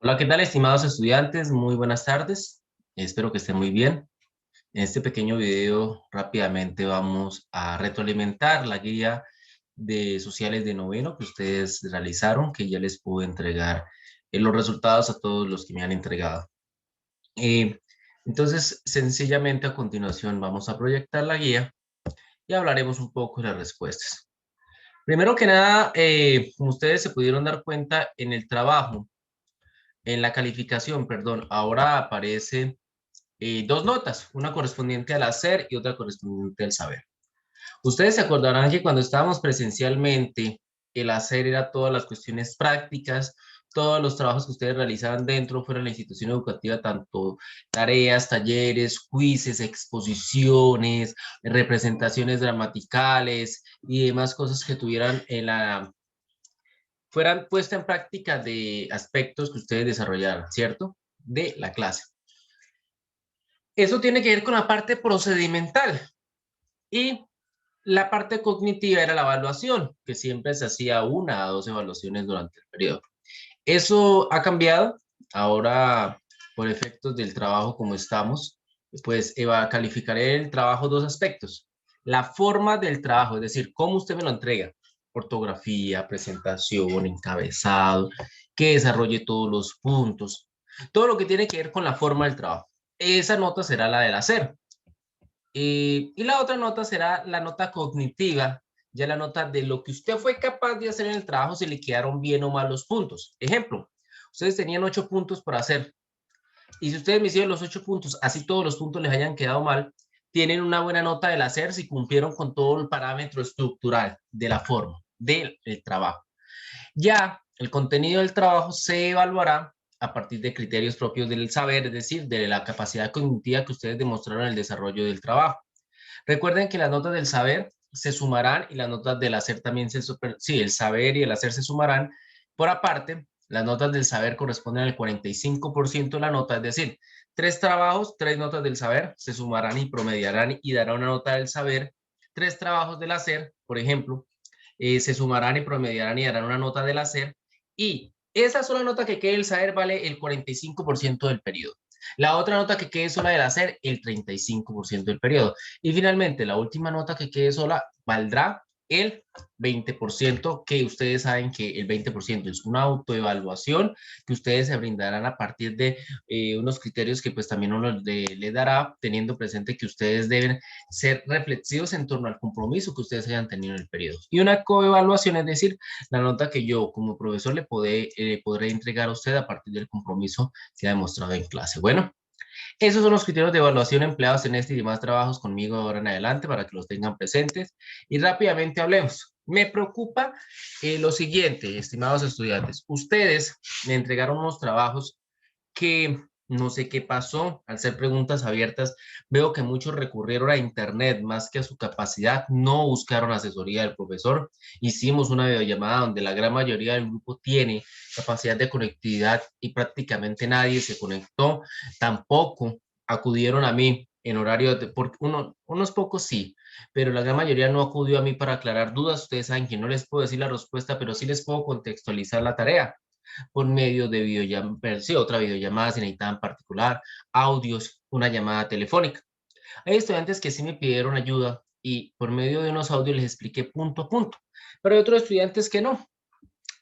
Hola, ¿qué tal, estimados estudiantes? Muy buenas tardes. Espero que estén muy bien. En este pequeño video rápidamente vamos a retroalimentar la guía de sociales de noveno que ustedes realizaron, que ya les pude entregar los resultados a todos los que me han entregado. Eh, entonces, sencillamente a continuación vamos a proyectar la guía y hablaremos un poco de las respuestas. Primero que nada, como ustedes se pudieron dar cuenta en el trabajo, en la calificación, perdón, ahora aparece dos notas, una correspondiente al hacer y otra correspondiente al saber. Ustedes se acordarán que cuando estábamos presencialmente, el hacer era todas las cuestiones prácticas, todos los trabajos que ustedes realizaban dentro, fuera de la institución educativa, tanto tareas, talleres, quizzes, exposiciones, representaciones gramaticales y demás cosas que tuvieran fueran puestas en práctica de aspectos que ustedes desarrollaran, ¿cierto? De la clase. Eso tiene que ver con la parte procedimental y la parte cognitiva era la evaluación, que siempre se hacía una a dos evaluaciones durante el periodo. Eso ha cambiado. Ahora, por efectos del trabajo como estamos, pues calificaré el trabajo dos aspectos. La forma del trabajo, es decir, cómo usted me lo entrega. Ortografía, presentación, encabezado, que desarrolle todos los puntos. Todo lo que tiene que ver con la forma del trabajo. Esa nota será la del hacer. Y la otra nota será la nota cognitiva, ya la nota de lo que usted fue capaz de hacer en el trabajo, si le quedaron bien o mal los puntos. Ejemplo, ustedes tenían 8 puntos por hacer, y si ustedes me hicieron los 8 puntos, así todos los puntos les hayan quedado mal, tienen una buena nota del hacer si cumplieron con todo el parámetro estructural de la forma del trabajo. Ya el contenido del trabajo se evaluará a partir de criterios propios del saber, es decir, de la capacidad cognitiva que ustedes demostraron en el desarrollo del trabajo. Recuerden que las notas del saber se sumarán y las notas del hacer también sí, el saber y el hacer se sumarán. Por aparte, las notas del saber corresponden al 45% de la nota, es decir, 3 trabajos, 3 notas del saber se sumarán y promediarán y dará una nota del saber. 3 trabajos del hacer, por ejemplo, se sumarán y promediarán y darán una nota del hacer. Y esa sola nota que quede del saber vale el 45% del periodo. La otra nota que quede sola del hacer, el 35% del periodo. Y finalmente, la última nota que quede sola valdrá el 20%, que ustedes saben que el 20% es una autoevaluación que ustedes se brindarán a partir de unos criterios que pues también uno le dará, teniendo presente que ustedes deben ser reflexivos en torno al compromiso que ustedes hayan tenido en el periodo. Y una coevaluación, es decir, la nota que yo como profesor podré entregar a usted a partir del compromiso que ha demostrado en clase. Bueno, esos son los criterios de evaluación empleados en este y demás trabajos conmigo ahora en adelante para que los tengan presentes. Y rápidamente hablemos. Me preocupa lo siguiente, estimados estudiantes. Ustedes me entregaron unos trabajos que no sé qué pasó. Al ser preguntas abiertas, veo que muchos recurrieron a Internet más que a su capacidad, no buscaron asesoría del profesor. Hicimos una videollamada donde la gran mayoría del grupo tiene capacidad de conectividad y prácticamente nadie se conectó. Tampoco acudieron a mí en horario de, porque unos pocos sí, pero la gran mayoría no acudió a mí para aclarar dudas. Ustedes saben que no les puedo decir la respuesta, pero sí les puedo contextualizar la tarea por medio de videollamada, sí, otra videollamada si necesitaban particular, audios, una llamada telefónica. Hay estudiantes que sí me pidieron ayuda y por medio de unos audios les expliqué punto a punto, pero hay otros estudiantes que no.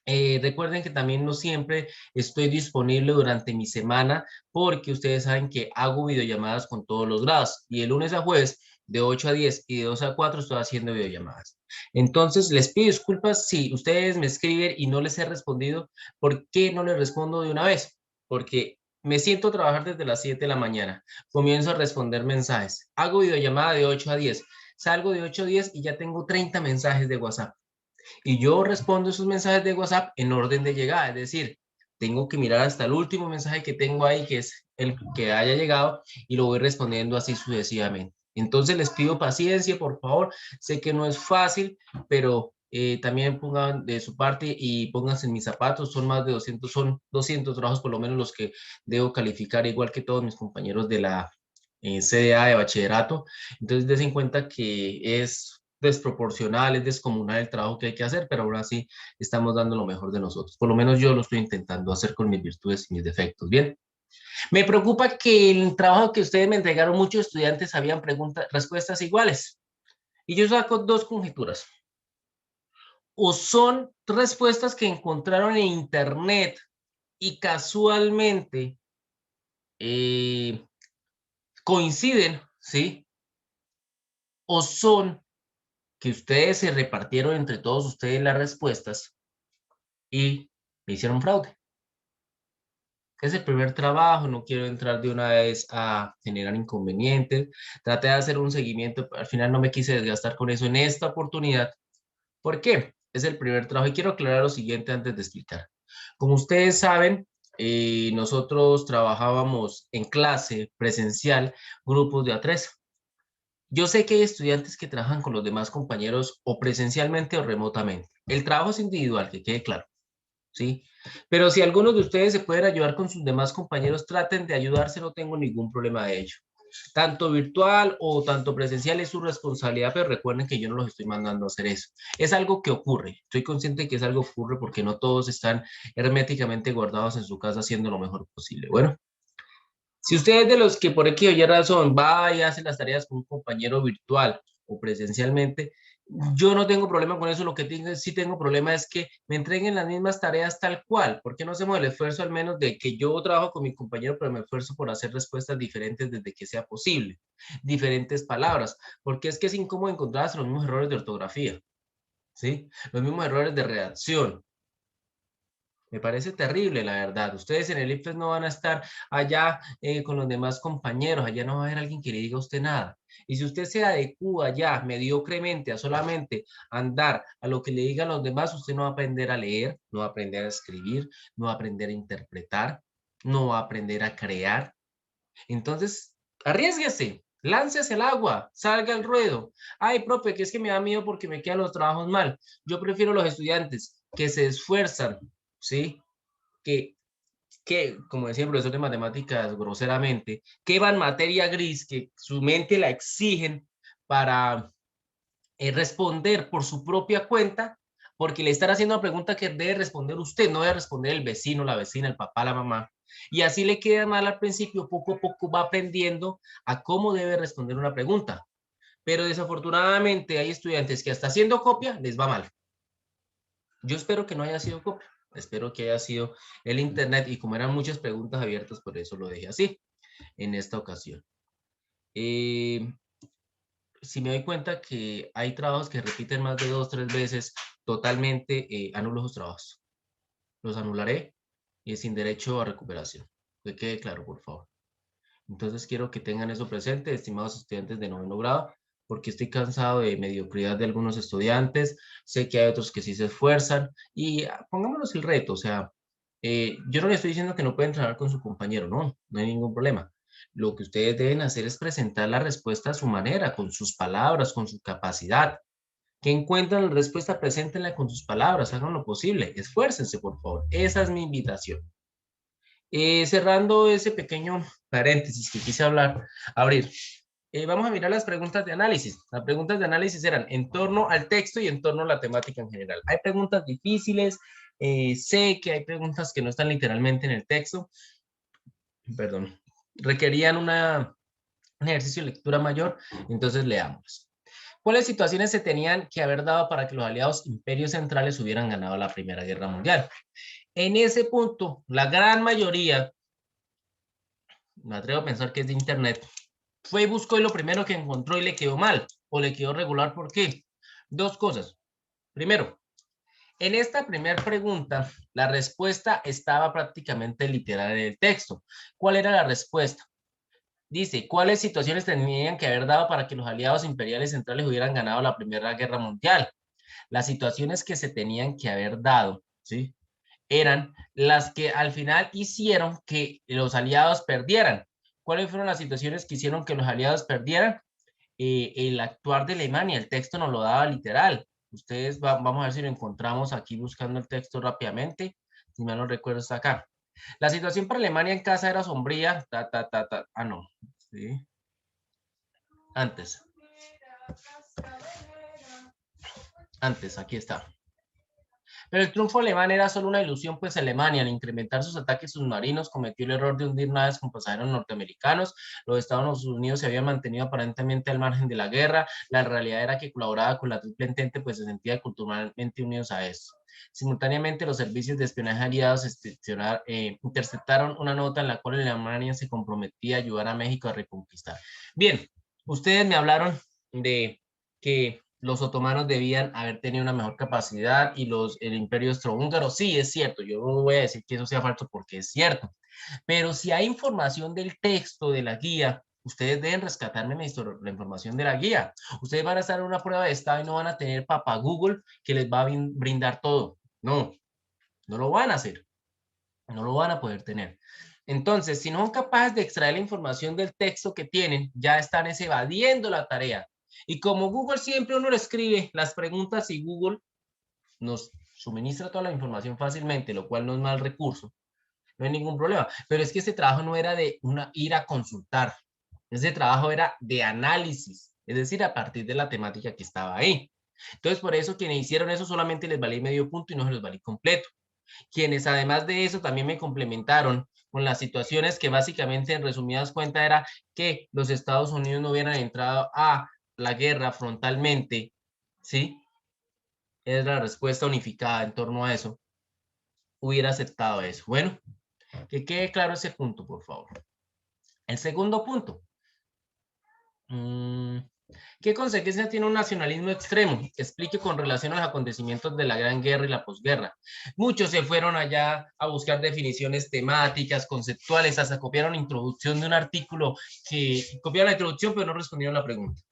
Recuerden que también no siempre estoy disponible durante mi semana porque ustedes saben que hago videollamadas con todos los grados y de lunes a jueves de 8 a 10 y de 2 a 4 estoy haciendo videollamadas. Entonces les pido disculpas si ustedes me escriben y no les he respondido. ¿Por qué no les respondo de una vez? Porque me siento a trabajar desde las 7 de la mañana, comienzo a responder mensajes, hago videollamada de 8 a 10, salgo de 8 a 10 y ya tengo 30 mensajes de WhatsApp. Y yo respondo esos mensajes de WhatsApp en orden de llegada, es decir, tengo que mirar hasta el último mensaje que tengo ahí, que es el que haya llegado, y lo voy respondiendo así sucesivamente. Entonces les pido paciencia, por favor. Sé que no es fácil, pero también pongan de su parte y pónganse en mis zapatos. Son más de 200, son 200 trabajos por lo menos los que debo calificar, igual que todos mis compañeros de la CDA de bachillerato. Entonces, des en cuenta que es desproporcional, es descomunal el trabajo que hay que hacer, pero ahora sí estamos dando lo mejor de nosotros. Por lo menos yo lo estoy intentando hacer con mis virtudes y mis defectos. Bien. Me preocupa que el trabajo que ustedes me entregaron, muchos estudiantes habían preguntas, respuestas iguales. Y yo saco dos conjeturas. O son respuestas que encontraron en internet y casualmente eh, coinciden, ¿sí? O son que ustedes se repartieron entre todos ustedes las respuestas y me hicieron fraude. Es el primer trabajo, no quiero entrar de una vez a generar inconvenientes. Traté de hacer un seguimiento, al final no me quise desgastar con eso en esta oportunidad. ¿Por qué? Es el primer trabajo y quiero aclarar lo siguiente antes de explicar. Como ustedes saben, nosotros trabajábamos en clase presencial, grupos de A3. Yo sé que hay estudiantes que trabajan con los demás compañeros o presencialmente o remotamente. El trabajo es individual, que quede claro, ¿sí? Pero si algunos de ustedes se pueden ayudar con sus demás compañeros, traten de ayudarse, no tengo ningún problema de ello. Tanto virtual o tanto presencial es su responsabilidad, pero recuerden que yo no los estoy mandando a hacer eso. Es algo que ocurre. Estoy consciente de que es algo que ocurre porque no todos están herméticamente guardados en su casa haciendo lo mejor posible. Bueno, si usted es de los que por aquí o Y razón va y hace las tareas con un compañero virtual o presencialmente, yo no tengo problema con eso. Lo que sí tengo problema es que me entreguen las mismas tareas tal cual. ¿Por qué no hacemos el esfuerzo al menos de que yo trabajo con mi compañero, pero me esfuerzo por hacer respuestas diferentes desde que sea posible? Diferentes palabras. Porque es que es incómodo encontrar hasta los mismos errores de ortografía, ¿sí? Los mismos errores de redacción. Me parece terrible, la verdad. Ustedes en el IFES no van a estar allá con los demás compañeros, allá no va a haber alguien que le diga a usted nada. Y si usted se adecúa ya mediocremente a solamente andar a lo que le digan los demás, usted no va a aprender a leer, no va a aprender a escribir, no va a aprender a interpretar, no va a aprender a crear. Entonces, arriesguese, láncese al agua, salga al ruedo. Ay, profe, que es que me da miedo porque me quedan los trabajos mal. Yo prefiero los estudiantes que se esfuerzan, ¿sí? Que, como decía el profesor de matemáticas groseramente, que van materia gris, que su mente la exigen para responder por su propia cuenta, porque le están haciendo una pregunta que debe responder usted, no debe responder el vecino, la vecina, el papá, la mamá. Y así le queda mal al principio, poco a poco va aprendiendo a cómo debe responder una pregunta. Pero desafortunadamente hay estudiantes que hasta haciendo copia les va mal. Yo espero que no haya sido copia, espero que haya sido el internet y como eran muchas preguntas abiertas, por eso lo dejé así en esta ocasión. Si me doy cuenta que hay trabajos que repiten más de 2 o 3 veces, totalmente anulo esos trabajos. Los anularé y sin derecho a recuperación. Que quede claro, por favor. Entonces quiero que tengan eso presente, estimados estudiantes de noveno grado, porque estoy cansado de mediocridad de algunos estudiantes, sé que hay otros que sí se esfuerzan y pongámonos el reto, o sea, yo no le estoy diciendo que no pueden trabajar con su compañero, no, no hay ningún problema. Lo que ustedes deben hacer es presentar la respuesta a su manera, con sus palabras, con su capacidad. Que encuentran la respuesta, preséntenla con sus palabras, hagan lo posible, esfuércense, por favor. Esa es mi invitación. Cerrando ese pequeño paréntesis que quise abrir, vamos a mirar las preguntas de análisis. Las preguntas de análisis eran en torno al texto y en torno a la temática en general. Hay preguntas difíciles, sé que hay preguntas que no están literalmente en el texto, perdón, requerían un ejercicio de lectura mayor, entonces leamos. ¿Cuáles situaciones se tenían que haber dado para que los aliados imperios centrales hubieran ganado la Primera Guerra Mundial? En ese punto, la gran mayoría, me atrevo a pensar que es de internet, fue y buscó y lo primero que encontró y le quedó mal o le quedó regular. ¿Por qué? Dos cosas. Primero, en esta primera pregunta, la respuesta estaba prácticamente literal en el texto. ¿Cuál era la respuesta? Dice, ¿cuáles situaciones tenían que haber dado para que los aliados imperiales centrales hubieran ganado la Primera Guerra Mundial? Las situaciones que se tenían que haber dado, ¿sí? Eran las que al final hicieron que los aliados perdieran. ¿Cuáles fueron las situaciones que hicieron que los aliados perdieran? El actuar de Alemania, el texto nos lo daba literal. Ustedes, vamos a ver si lo encontramos aquí buscando el texto rápidamente. Si mal no recuerdo, está acá. La situación para Alemania en casa era sombría. Ah, no. ¿Sí? Antes. Antes, aquí está. Pero el triunfo alemán era solo una ilusión, pues Alemania, al incrementar sus ataques submarinos, cometió el error de hundir naves con pasajeros norteamericanos. Los Estados Unidos se habían mantenido aparentemente al margen de la guerra. La realidad era que colaboraba con la Triple Entente, pues se sentía culturalmente unidos a esto. Simultáneamente, los servicios de espionaje aliados interceptaron una nota en la cual Alemania se comprometía a ayudar a México a reconquistar. Bien, ustedes me hablaron de que los otomanos debían haber tenido una mejor capacidad y el imperio austrohúngaro, sí, es cierto, yo no voy a decir que eso sea falso porque es cierto, pero si hay información del texto de la guía, ustedes deben rescatarme la información de la guía. Ustedes van a estar en una prueba de estado y no van a tener papá Google que les va a brindar todo. No, no lo van a hacer, no lo van a poder tener. Entonces, si no son capaces de extraer la información del texto que tienen, ya están evadiendo la tarea. Y como Google siempre uno le escribe las preguntas y Google nos suministra toda la información fácilmente, lo cual no es mal recurso, no hay ningún problema. Pero es que ese trabajo no era de ir a consultar, ese trabajo era de análisis, es decir, a partir de la temática que estaba ahí. Entonces, por eso quienes hicieron eso solamente les valí medio punto y no se los valí completo. Quienes además de eso también me complementaron con las situaciones que básicamente en resumidas cuentas era que los Estados Unidos no hubieran entrado a la guerra frontalmente, ¿sí? Es la respuesta unificada en torno a eso. Hubiera aceptado eso. Bueno, que quede claro ese punto, por favor. El segundo punto. ¿Qué consecuencias tiene un nacionalismo extremo? Explique con relación a los acontecimientos de la Gran Guerra y la posguerra. Muchos se fueron allá a buscar definiciones temáticas, conceptuales, hasta copiaron la introducción de un artículo que copiaron la introducción pero no respondieron la pregunta.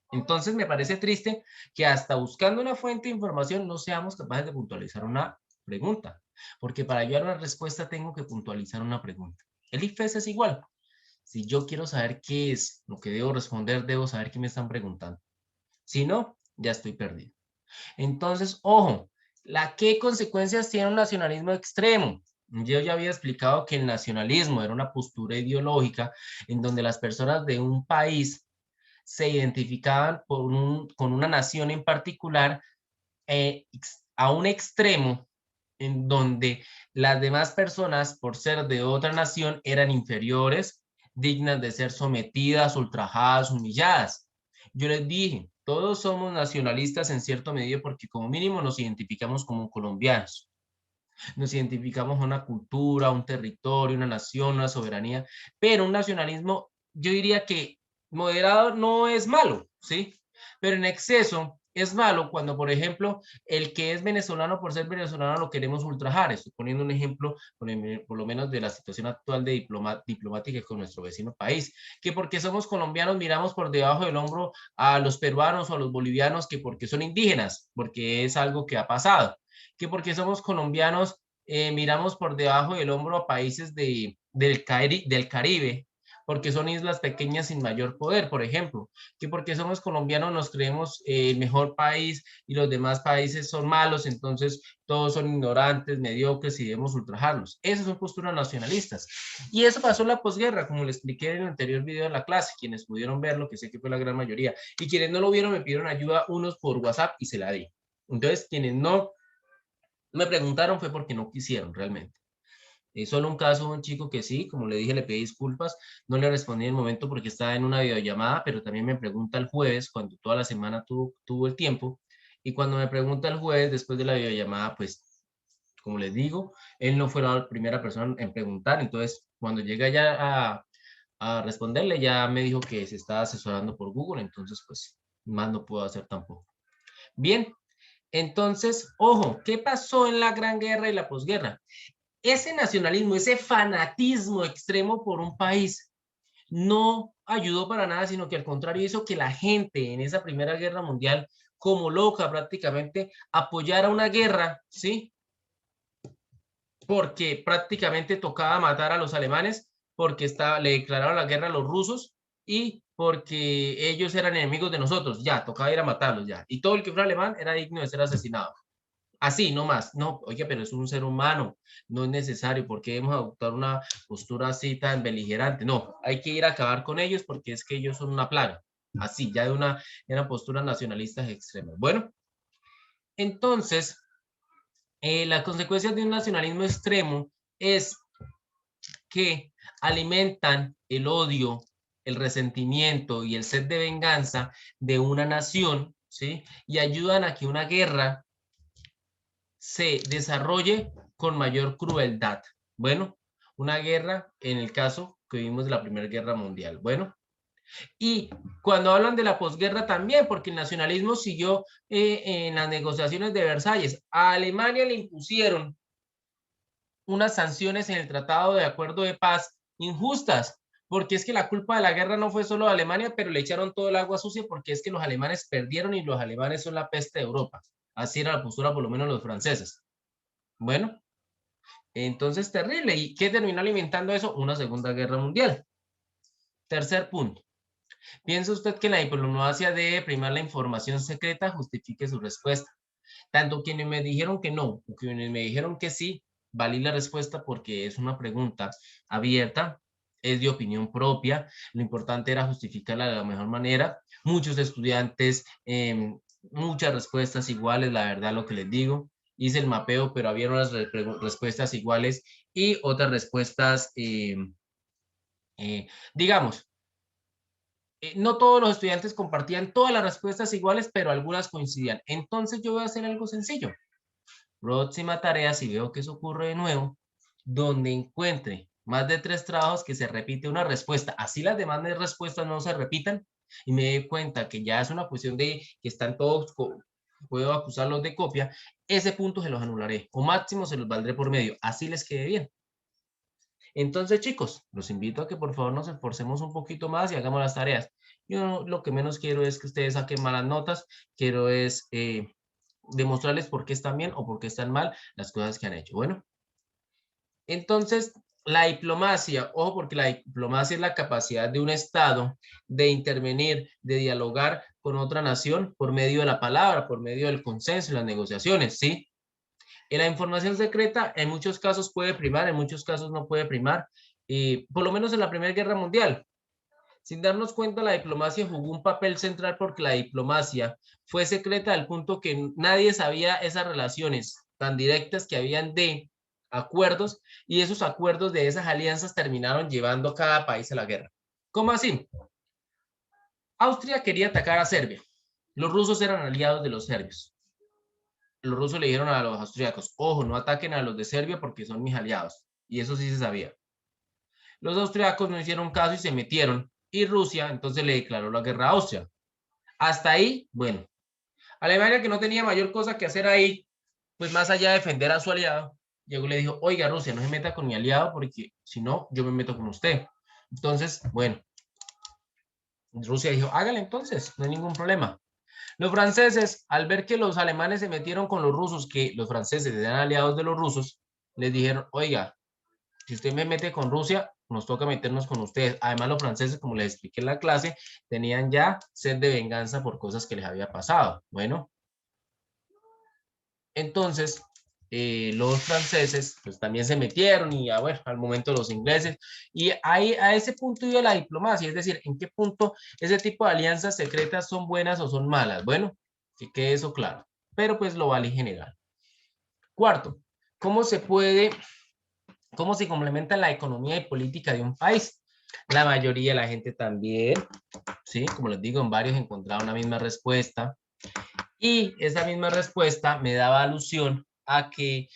Entonces me parece triste que hasta buscando una fuente de información no seamos capaces de puntualizar una pregunta, porque para hallar una respuesta tengo que puntualizar una pregunta. El IFES es igual. Si yo quiero saber qué es lo que debo responder, debo saber qué me están preguntando. Si no, ya estoy perdido. Entonces, ojo, ¿qué consecuencias tiene un nacionalismo extremo? Yo ya había explicado que el nacionalismo era una postura ideológica en donde las personas de un país se identificaban con una nación en particular a un extremo en donde las demás personas, por ser de otra nación, eran inferiores, dignas de ser sometidas, ultrajadas, humilladas. Yo les dije, todos somos nacionalistas en cierto medio porque como mínimo nos identificamos como colombianos. Nos identificamos a una cultura, un territorio, una nación, una soberanía, pero un nacionalismo, yo diría que moderado no es malo, ¿sí? Pero en exceso es malo cuando, por ejemplo, el que es venezolano por ser venezolano lo queremos ultrajar. Estoy poniendo un ejemplo, por lo menos de la situación actual de diplomática con nuestro vecino país, que porque somos colombianos miramos por debajo del hombro a los peruanos o a los bolivianos que porque son indígenas, porque es algo que ha pasado, que porque somos colombianos miramos por debajo del hombro a países del Caribe, porque son islas pequeñas sin mayor poder, por ejemplo, que porque somos colombianos nos creemos el mejor país y los demás países son malos, entonces todos son ignorantes, mediocres y debemos ultrajarlos. Esas son posturas nacionalistas. Y eso pasó en la posguerra, como le expliqué en el anterior video de la clase, quienes pudieron verlo, que sé que fue la gran mayoría, y quienes no lo vieron me pidieron ayuda unos por WhatsApp y se la di. Entonces, quienes no me preguntaron fue porque no quisieron realmente. Es solo un caso de un chico que sí, como le dije, le pedí disculpas, no le respondí en el momento porque estaba en una videollamada, pero también me pregunta el jueves, cuando toda la semana tuvo el tiempo, y cuando me pregunta el jueves, después de la videollamada, pues, como les digo, él no fue la primera persona en preguntar, entonces, cuando llega ya a responderle, ya me dijo que se estaba asesorando por Google, entonces, pues, más no puedo hacer tampoco. Bien, entonces, ojo, ¿qué pasó en la Gran Guerra y la posguerra? Ese nacionalismo, ese fanatismo extremo por un país no ayudó para nada, sino que al contrario hizo que la gente en esa Primera Guerra Mundial, como loca prácticamente, apoyara una guerra, ¿sí? Porque prácticamente tocaba matar a los alemanes, porque le declararon la guerra a los rusos y porque ellos eran enemigos de nosotros, ya, tocaba ir a matarlos ya. Y todo el que fuera alemán era digno de ser asesinado. Así, no más. No, oye, pero es un ser humano, no es necesario. ¿Por qué debemos adoptar una postura así tan beligerante? No, hay que ir a acabar con ellos porque es que ellos son una plaga. Así, ya eran posturas nacionalistas extremas. Bueno, Entonces, las consecuencias de un nacionalismo extremo es que alimentan el odio, el resentimiento y el sed de venganza de una nación, ¿sí? Y ayudan a que una guerra se desarrolle con mayor crueldad. Bueno, una guerra en el caso que vimos de la Primera Guerra Mundial. Bueno, y cuando hablan de la posguerra también, porque el nacionalismo siguió en las negociaciones de Versalles. A Alemania le impusieron unas sanciones en el Tratado de Acuerdo de Paz injustas, porque es que la culpa de la guerra no fue solo de Alemania, pero le echaron todo el agua sucia porque es que los alemanes perdieron y los alemanes son la peste de Europa. Así era la postura por lo menos los franceses. Bueno, entonces terrible. ¿Y qué terminó alimentando eso? Una Segunda Guerra Mundial. Tercer punto. ¿Piensa usted que la diplomacia debe primar la información secreta? Justifique su respuesta. Tanto quienes me dijeron que no, como quienes me dijeron que sí, valí la respuesta porque es una pregunta abierta, es de opinión propia, lo importante era justificarla de la mejor manera. Muchos estudiantes, muchas respuestas iguales, la verdad lo que les digo. Hice el mapeo, pero había unas respuestas iguales y otras respuestas, digamos, no todos los estudiantes compartían todas las respuestas iguales, pero algunas coincidían. Entonces yo voy a hacer algo sencillo. Próxima tarea, si veo que eso ocurre de nuevo, donde encuentre más de 3 trabajos que se repite una respuesta, así las demás respuestas no se repitan, y me doy cuenta que ya es una cuestión de que están todos, puedo acusarlos de copia, ese punto se los anularé, o máximo se los valdré por medio, así les quede bien. Entonces, chicos, los invito a que por favor nos esforcemos un poquito más y hagamos las tareas. Yo lo que menos quiero es que ustedes saquen malas notas, quiero es demostrarles por qué están bien o por qué están mal las cosas que han hecho. Bueno, entonces, la diplomacia, ojo, porque la diplomacia es la capacidad de un Estado de intervenir, de dialogar con otra nación por medio de la palabra, por medio del consenso y las negociaciones, ¿sí? Y la información secreta en muchos casos puede primar, en muchos casos no puede primar, y por lo menos en la Primera Guerra Mundial. Sin darnos cuenta, la diplomacia jugó un papel central porque la diplomacia fue secreta al punto que nadie sabía esas relaciones tan directas que habían de acuerdos y esos acuerdos de esas alianzas terminaron llevando a cada país a la guerra. ¿Cómo así? Austria quería atacar a Serbia. Los rusos eran aliados de los serbios. Los rusos le dijeron a los austriacos, ojo, no ataquen a los de Serbia porque son mis aliados. Y eso sí se sabía. Los austriacos no hicieron caso y se metieron. Y Rusia entonces le declaró la guerra a Austria. Hasta ahí, bueno. Alemania, que no tenía mayor cosa que hacer ahí, pues más allá de defender a su aliado, llegó y le dijo, oiga, Rusia, no se meta con mi aliado porque si no, yo me meto con usted. Entonces, bueno, Rusia dijo, hágale entonces, no hay ningún problema. Los franceses, al ver que los alemanes se metieron con los rusos, que los franceses eran aliados de los rusos, les dijeron, oiga, si usted me mete con Rusia, nos toca meternos con ustedes. Además, los franceses, como les expliqué en la clase, tenían ya sed de venganza por cosas que les había pasado. Bueno, entonces, los franceses pues también se metieron y bueno, al momento los ingleses. Y ahí, a ese punto iba la diplomacia, es decir, en qué punto ese tipo de alianzas secretas son buenas o son malas. Bueno, que quede eso claro, pero pues lo vale en general. Cuarto, ¿cómo se puede, cómo se complementa la economía y política de un país? La mayoría de la gente también, ¿sí? Como les digo, en varios encontraba una misma respuesta. Y esa misma respuesta me daba alusión a que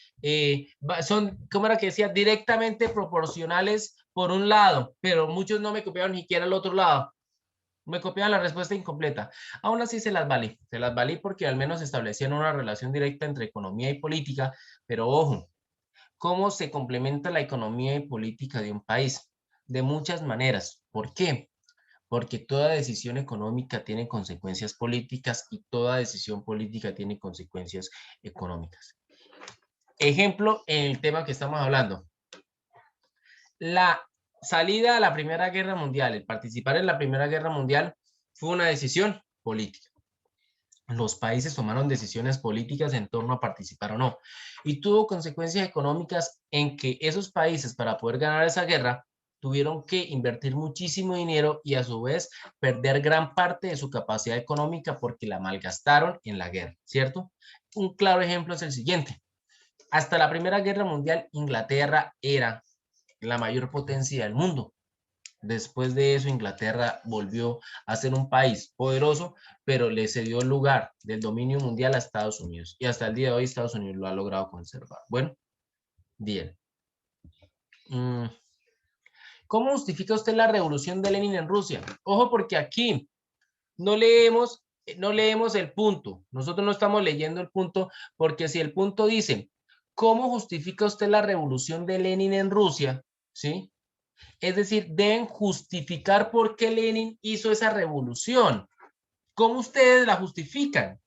son, ¿cómo era que decía? Directamente proporcionales por un lado, pero muchos no me copiaron ni siquiera el otro lado. Me copiaban la respuesta incompleta. Aún así se las valí porque al menos establecían una relación directa entre economía y política, pero ojo, ¿cómo se complementa la economía y política de un país? De muchas maneras. ¿Por qué? Porque toda decisión económica tiene consecuencias políticas y toda decisión política tiene consecuencias económicas. Ejemplo en el tema que estamos hablando. La salida a la Primera Guerra Mundial, el participar en la Primera Guerra Mundial fue una decisión política. Los países tomaron decisiones políticas en torno a participar o no. Y tuvo consecuencias económicas en que esos países, para poder ganar esa guerra, tuvieron que invertir muchísimo dinero y a su vez perder gran parte de su capacidad económica porque la malgastaron en la guerra, ¿cierto? Un claro ejemplo es el siguiente. Hasta la Primera Guerra Mundial, Inglaterra era la mayor potencia del mundo. Después de eso, Inglaterra volvió a ser un país poderoso, pero le cedió el lugar del dominio mundial a Estados Unidos. Y hasta el día de hoy, Estados Unidos lo ha logrado conservar. Bueno, bien. ¿Cómo justifica usted la revolución de Lenin en Rusia? Ojo, porque aquí no leemos, no leemos el punto. Nosotros no estamos leyendo el punto, porque si el punto dice, ¿cómo justifica usted la revolución de Lenin en Rusia? ¿Sí? Es decir, deben justificar por qué Lenin hizo esa revolución. ¿Cómo ustedes la justifican?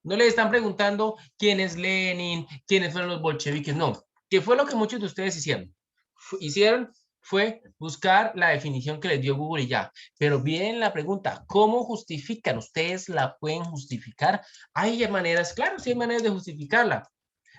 No le están preguntando quién es Lenin, quiénes fueron los bolcheviques, no. ¿Qué fue lo que muchos de ustedes hicieron? Fue buscar la definición que les dio Google y ya. Pero bien la pregunta, ¿cómo justifican? ¿Ustedes la pueden justificar? Hay maneras, claro, sí hay maneras de justificarla.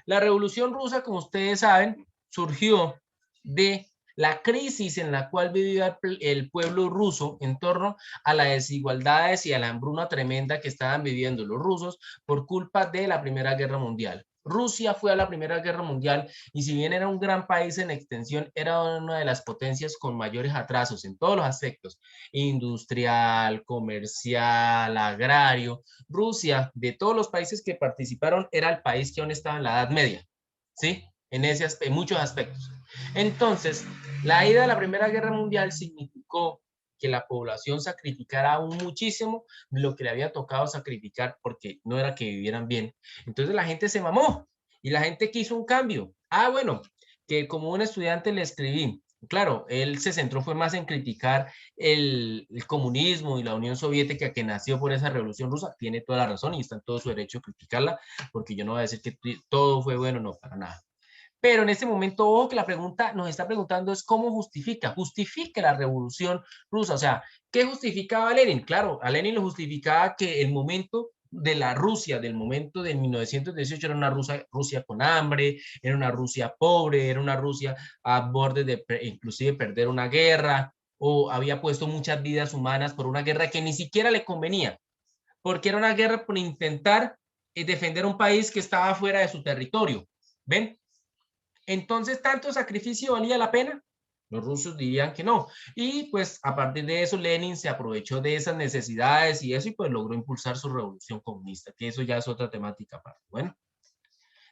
La Revolución Rusa, como ustedes saben, surgió de la crisis en la cual vivía el pueblo ruso en torno a las desigualdades y a la hambruna tremenda que estaban viviendo los rusos por culpa de la Primera Guerra Mundial. Rusia fue a la Primera Guerra Mundial y si bien era un gran país en extensión, era una de las potencias con mayores atrasos en todos los aspectos, industrial, comercial, agrario. Rusia, de todos los países que participaron, era el país que aún estaba en la Edad Media, ¿sí? En muchos aspectos. Entonces, la ida a la Primera Guerra Mundial significó que la población sacrificara aún muchísimo lo que le había tocado sacrificar porque no era que vivieran bien. Entonces la gente se mamó y la gente quiso un cambio. Bueno, que como un estudiante le escribí, claro, él se centró fue más en criticar el comunismo y la Unión Soviética que nació por esa revolución rusa, tiene toda la razón y está en todo su derecho a criticarla, porque yo no voy a decir que todo fue bueno, no, para nada. Pero en este momento, ojo que la pregunta nos está preguntando es cómo justifica la revolución rusa. O sea, ¿qué justificaba a Lenin? Claro, a Lenin lo justificaba que el momento de la Rusia, del momento de 1918, era una Rusia con hambre, era una Rusia pobre, era una Rusia a borde de inclusive perder una guerra, o había puesto muchas vidas humanas por una guerra que ni siquiera le convenía, porque era una guerra por intentar defender un país que estaba fuera de su territorio. ¿Ven? Entonces, ¿tanto sacrificio valía la pena? Los rusos dirían que no. Y pues a partir de eso, Lenin se aprovechó de esas necesidades y eso y pues logró impulsar su revolución comunista, que eso ya es otra temática aparte. Bueno,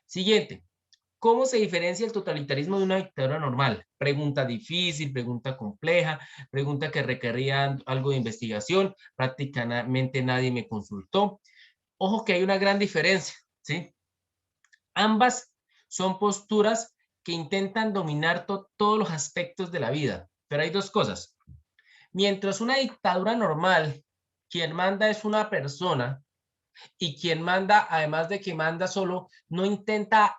siguiente. ¿Cómo se diferencia el totalitarismo de una dictadura normal? Pregunta difícil, pregunta compleja, pregunta que requería algo de investigación. Prácticamente nadie me consultó. Ojo que hay una gran diferencia, ¿sí? Ambas son posturas que intentan dominar todos los aspectos de la vida. Pero hay dos cosas. Mientras una dictadura normal, quien manda es una persona y quien manda, además de que manda solo, no intenta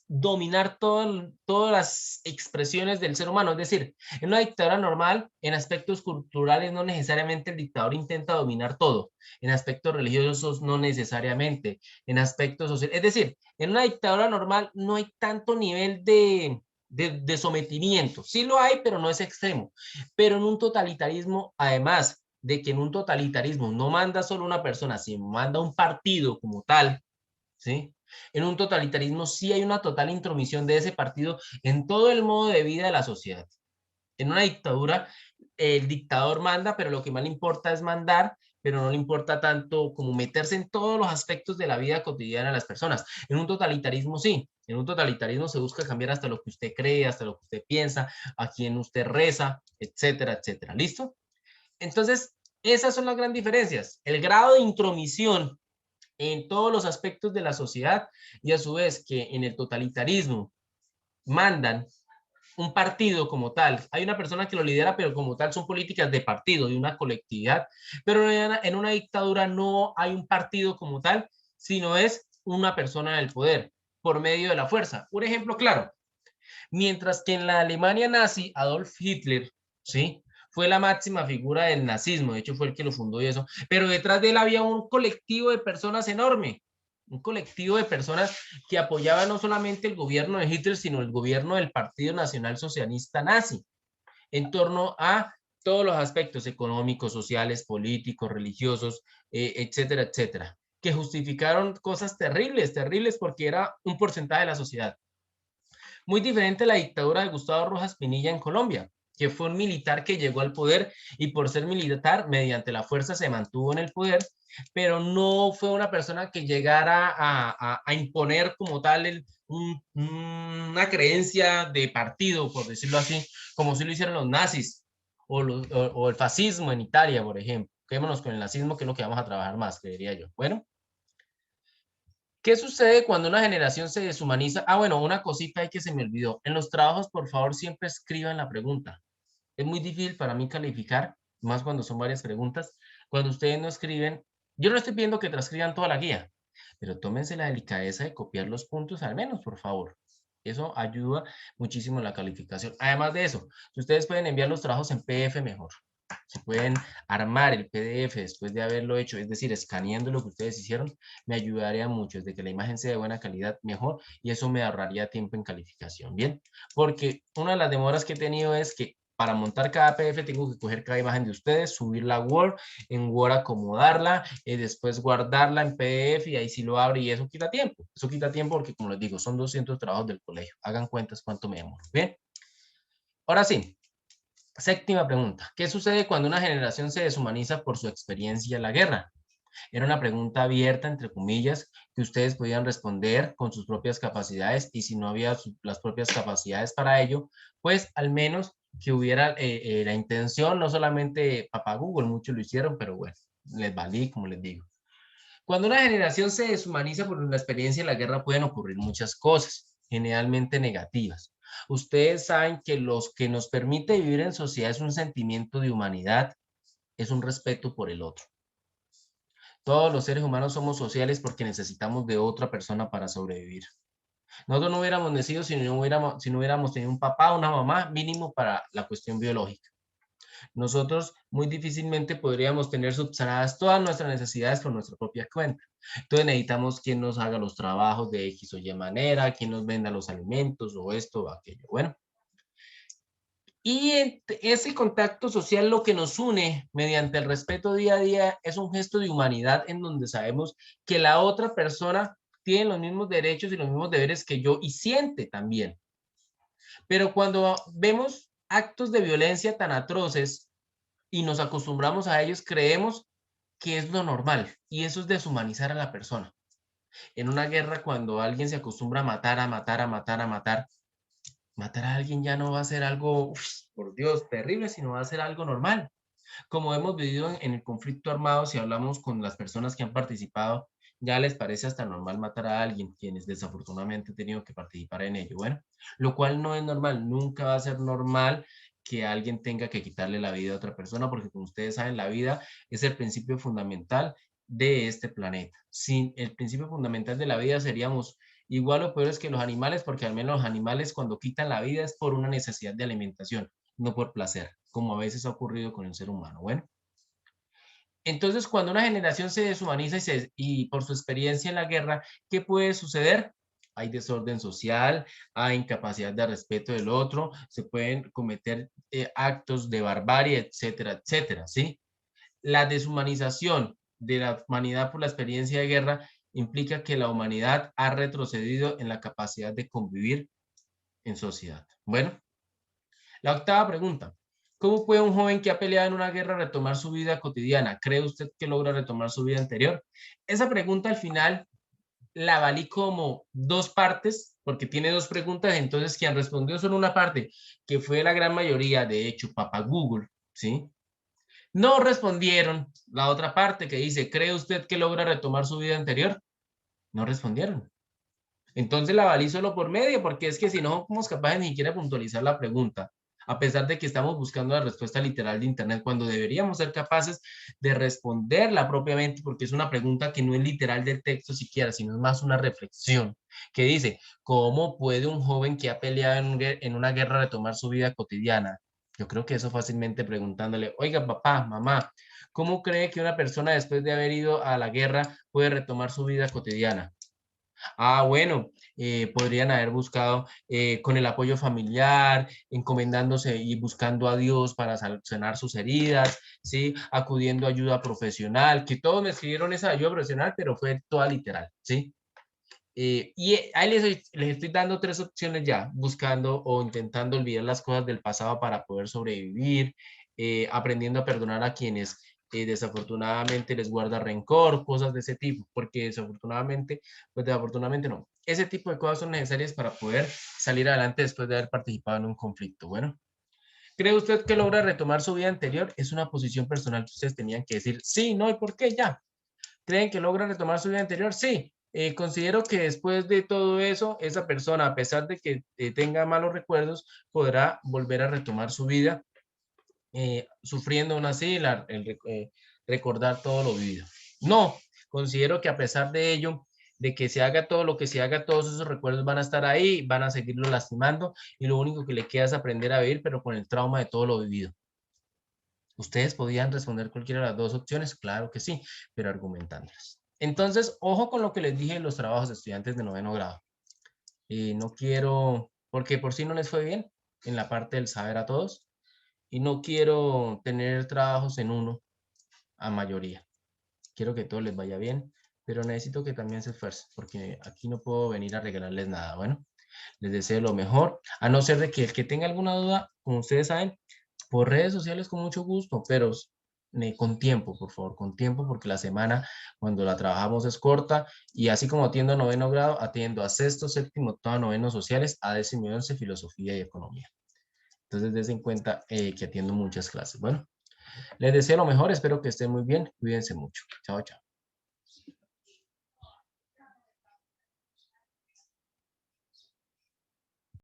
dominar todas las expresiones del ser humano. Es decir, en una dictadura normal, en aspectos culturales, no necesariamente el dictador intenta dominar todo. En aspectos religiosos, no necesariamente. En aspectos sociales. Es decir, en una dictadura normal no hay tanto nivel de sometimiento. Sí lo hay, pero no es extremo. Pero en un totalitarismo, además de que en un totalitarismo no manda solo una persona, sino manda un partido como tal, ¿sí? En un totalitarismo sí hay una total intromisión de ese partido en todo el modo de vida de la sociedad. En una dictadura, el dictador manda, pero lo que más le importa es mandar, pero no le importa tanto como meterse en todos los aspectos de la vida cotidiana de las personas. En un totalitarismo sí, en un totalitarismo se busca cambiar hasta lo que usted cree, hasta lo que usted piensa, a quien usted reza, etcétera, etcétera. ¿Listo? Entonces, esas son las grandes diferencias. El grado de intromisión en todos los aspectos de la sociedad y a su vez que en el totalitarismo mandan un partido como tal. Hay una persona que lo lidera, pero como tal son políticas de partido, de una colectividad. Pero en una dictadura no hay un partido como tal, sino es una persona en el poder por medio de la fuerza. Un ejemplo claro, mientras que en la Alemania nazi, Adolf Hitler, ¿sí? Fue la máxima figura del nazismo, de hecho fue el que lo fundó y eso, pero detrás de él había un colectivo de personas enorme, un colectivo de personas que apoyaban no solamente el gobierno de Hitler, sino el gobierno del Partido Nacional Socialista Nazi, en torno a todos los aspectos económicos, sociales, políticos, religiosos, etcétera, etcétera. que justificaron cosas terribles, terribles, porque era un porcentaje de la sociedad. Muy diferente a la dictadura de Gustavo Rojas Pinilla en Colombia, que fue un militar que llegó al poder y por ser militar, mediante la fuerza se mantuvo en el poder, pero no fue una persona que llegara a imponer como tal una creencia de partido, por decirlo así, como si lo hicieron los nazis o el fascismo en Italia, por ejemplo. Quedémonos con el nazismo, que es lo que vamos a trabajar más, creería yo. Bueno, ¿qué sucede cuando una generación se deshumaniza? Ah, bueno, una cosita ahí que se me olvidó. En los trabajos, por favor, siempre escriban la pregunta. Es muy difícil para mí calificar, más cuando son varias preguntas. Cuando ustedes no escriben, yo no estoy pidiendo que transcriban toda la guía, pero tómense la delicadeza de copiar los puntos al menos, por favor. Eso ayuda muchísimo en la calificación. Además de eso, si ustedes pueden enviar los trabajos en PDF mejor. Si pueden armar el PDF después de haberlo hecho, es decir, escaneando lo que ustedes hicieron, me ayudaría mucho, desde que la imagen sea de buena calidad, mejor, y eso me ahorraría tiempo en calificación, ¿bien? Porque una de las demoras que he tenido es que para montar cada PDF tengo que coger cada imagen de ustedes, subirla a Word, en Word acomodarla, después guardarla en PDF y ahí sí lo abre y eso quita tiempo. Eso quita tiempo porque, como les digo, son 200 trabajos del colegio. Hagan cuentas cuánto me demoro, ¿bien? Ahora sí, séptima pregunta. ¿Qué sucede cuando una generación se deshumaniza por su experiencia en la guerra? Era una pregunta abierta, entre comillas, que ustedes podían responder con sus propias capacidades y si no había las propias capacidades para ello, pues al menos que hubiera la intención, no solamente papá Google, muchos lo hicieron, pero bueno, les valí, como les digo. Cuando una generación se deshumaniza por la experiencia en la guerra pueden ocurrir muchas cosas, generalmente negativas. Ustedes saben que los que nos permite vivir en sociedad es un sentimiento de humanidad, es un respeto por el otro. Todos los seres humanos somos sociales porque necesitamos de otra persona para sobrevivir. Nosotros no hubiéramos nacido si no hubiéramos tenido un papá o una mamá mínimo para la cuestión biológica. Nosotros muy difícilmente podríamos tener subsanadas todas nuestras necesidades por nuestra propia cuenta. Entonces necesitamos quien nos haga los trabajos de X o Y manera, quien nos venda los alimentos o esto o aquello. Bueno, y ese contacto social lo que nos une mediante el respeto día a día es un gesto de humanidad en donde sabemos que la otra persona tiene los mismos derechos y los mismos deberes que yo y siente también. Pero cuando vemos actos de violencia tan atroces y nos acostumbramos a ellos, creemos que es lo normal y eso es deshumanizar a la persona. En una guerra, cuando alguien se acostumbra a matar, a matar, a matar, a matar, matar a alguien ya no va a ser algo, por Dios, terrible, sino va a ser algo normal. Como hemos vivido en el conflicto armado, si hablamos con las personas que han participado, ya les parece hasta normal matar a alguien, quienes desafortunadamente han tenido que participar en ello. Bueno, lo cual no es normal, nunca va a ser normal que alguien tenga que quitarle la vida a otra persona, porque como ustedes saben, la vida es el principio fundamental de este planeta. Sin el principio fundamental de la vida seríamos igual o peores que los animales, porque al menos los animales cuando quitan la vida es por una necesidad de alimentación, no por placer, como a veces ha ocurrido con el ser humano. Bueno, entonces cuando una generación se deshumaniza y por su experiencia en la guerra, ¿qué puede suceder? Hay desorden social, hay incapacidad de respeto del otro, se pueden cometer actos de barbarie, etcétera, etcétera, ¿sí? La deshumanización de la humanidad por la experiencia de guerra implica que la humanidad ha retrocedido en la capacidad de convivir en sociedad. Bueno, la octava pregunta. ¿Cómo puede un joven que ha peleado en una guerra retomar su vida cotidiana? ¿Cree usted que logra retomar su vida anterior? Esa pregunta al final la valí como dos partes, porque tiene dos preguntas, entonces quien respondió solo una parte, que fue la gran mayoría, de hecho, papá Google, ¿sí? No respondieron la otra parte que dice, ¿cree usted que logra retomar su vida anterior? No respondieron. Entonces la valí solo por medio, porque es que si no somos capaces ni siquiera de puntualizar la pregunta, a pesar de que estamos buscando la respuesta literal de Internet, cuando deberíamos ser capaces de responderla propiamente, porque es una pregunta que no es literal del texto siquiera, sino es más una reflexión, que dice, ¿cómo puede un joven que ha peleado en una guerra retomar su vida cotidiana? Yo creo que eso fácilmente preguntándole, oiga, papá, mamá, ¿cómo cree que una persona después de haber ido a la guerra puede retomar su vida cotidiana? Ah, bueno, podrían haber buscado con el apoyo familiar, encomendándose y buscando a Dios para sanar sus heridas, ¿sí? Acudiendo a ayuda profesional, que todos me escribieron esa ayuda profesional, pero fue toda literal, ¿sí? Ahí les estoy dando 3 opciones ya, buscando o intentando olvidar las cosas del pasado para poder sobrevivir, aprendiendo a perdonar a quienes desafortunadamente les guarda rencor, cosas de ese tipo, porque desafortunadamente, pues desafortunadamente no. Ese tipo de cosas son necesarias para poder salir adelante después de haber participado en un conflicto. Bueno, ¿cree usted que logra retomar su vida anterior? Es una posición personal que ustedes tenían que decir sí, no y por qué ya. ¿Creen que logran retomar su vida anterior? Sí. Considero que después de todo eso, esa persona, a pesar de que tenga malos recuerdos, podrá volver a retomar su vida, sufriendo aún así recordar todo lo vivido. No, considero que a pesar de ello, de que se haga todo lo que se haga, todos esos recuerdos van a estar ahí, van a seguirlo lastimando y lo único que le queda es aprender a vivir, pero con el trauma de todo lo vivido. ¿Ustedes podían responder cualquiera de las 2 opciones? Claro que sí, pero argumentándolas. Entonces, ojo con lo que les dije en los trabajos de estudiantes de 9º grado. No quiero, porque por si no les fue bien en la parte del saber a todos, y no quiero tener trabajos en uno a mayoría. Quiero que todo les vaya bien, pero necesito que también se esfuercen, porque aquí no puedo venir a regalarles nada. Bueno, les deseo lo mejor, a no ser de que el que tenga alguna duda, como ustedes saben, por redes sociales con mucho gusto, pero con tiempo, por favor, con tiempo, porque la semana cuando la trabajamos es corta y así como atiendo a 9º grado, atiendo a 6º, 7º, octavo, 9º sociales, a 10º y 11 filosofía y economía. Entonces, des en cuenta que atiendo muchas clases. Bueno, les deseo lo mejor, espero que estén muy bien, cuídense mucho. Chao, chao.